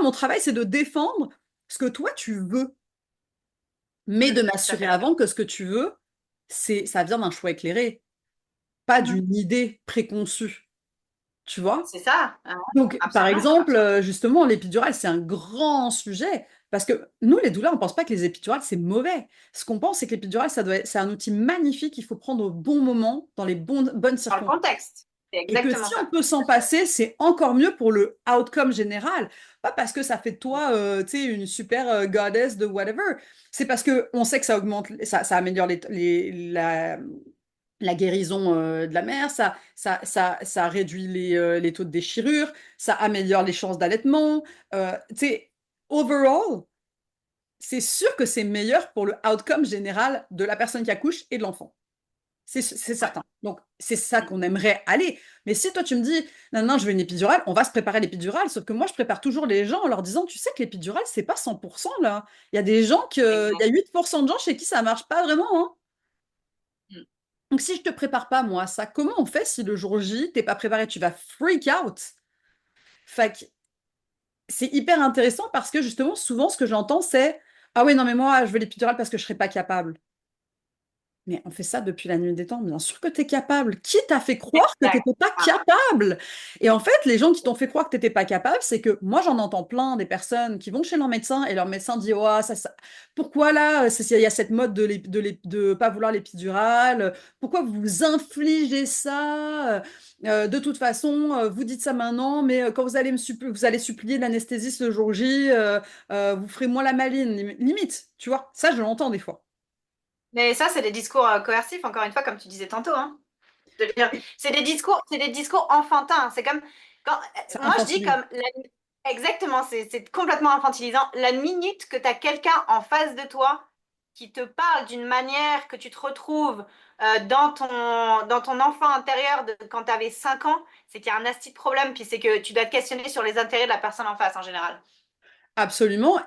moi, mon travail, c'est de défendre ce que toi, tu veux, mais de Tout à m'assurer fait. avant que ce que tu veux, ça vient d'un choix éclairé, pas Mhm. d'une idée préconçue, tu vois? C'est ça, Donc, par absolument, exemple, absolument. justement, l'épidural, c'est un grand sujet. Parce que nous, les douleurs, on ne pense pas que les épidurales, c'est mauvais. Ce qu'on pense, c'est que l'épidural, c'est un outil magnifique qu'il faut prendre au bon moment, dans les bonnes Dans le circonstances. contexte, c'est Et que exactement si on ça. peut s'en passer, c'est encore mieux pour le outcome général. Pas parce que ça fait de toi, tu sais, une super goddess de whatever. C'est parce que on sait que ça augmente, ça améliore la guérison de la mère, ça réduit les taux de déchirure, ça améliore les chances d'allaitement. Tu sais, overall, c'est sûr que c'est meilleur pour le outcome général de la personne qui accouche et de l'enfant. C'est Ouais. certain. Donc, c'est ça Mm. qu'on aimerait aller. Mais si toi, tu me dis, non, non, je veux une épidurale, on va se préparer à l'épidurale. Sauf que moi, je prépare toujours les gens en leur disant, tu sais que l'épidurale, c'est pas 100% là. Il y a des gens il y a Exact. 8% de gens chez qui ça marche pas vraiment, hein. Mm. Donc, si je te prépare pas, moi, ça, comment on fait si le jour J, t'es pas préparé, tu vas freak out? Fait que c'est hyper intéressant parce que justement, souvent, ce que j'entends, c'est, ah oui, non, mais moi, je veux l'épidurale parce que je serais pas capable. Mais on fait ça depuis la nuit des temps, bien sûr que tu es capable. Qui t'a fait croire que tu Exact. n'étais pas capable? Et en fait, les gens qui t'ont fait croire que tu n'étais pas capable, c'est que moi, j'en entends plein des personnes qui vont chez leur médecin et leur médecin dit, oh, pourquoi là, il y a cette mode de pas vouloir l'épidurale? Pourquoi vous vous infligez ça? De toute façon, vous dites ça maintenant, mais quand vous allez supplier l'anesthésiste le jour J, vous ferez moins la maline. Limite, tu vois, ça, je l'entends des fois. Mais ça, c'est des discours coercifs, encore une fois, comme tu disais tantôt, hein. C'est des discours enfantins. C'est comme quand C'est moi je dis infantile. comme exactement, c'est complètement infantilisant. La minute que tu as quelqu'un en face de toi qui te parle d'une manière que tu te retrouves dans ton enfant intérieur de quand tu avais 5 ans, c'est qu'il y a un asti de problème, puis c'est que tu dois te questionner sur les intérêts de la personne en face en général. Absolument.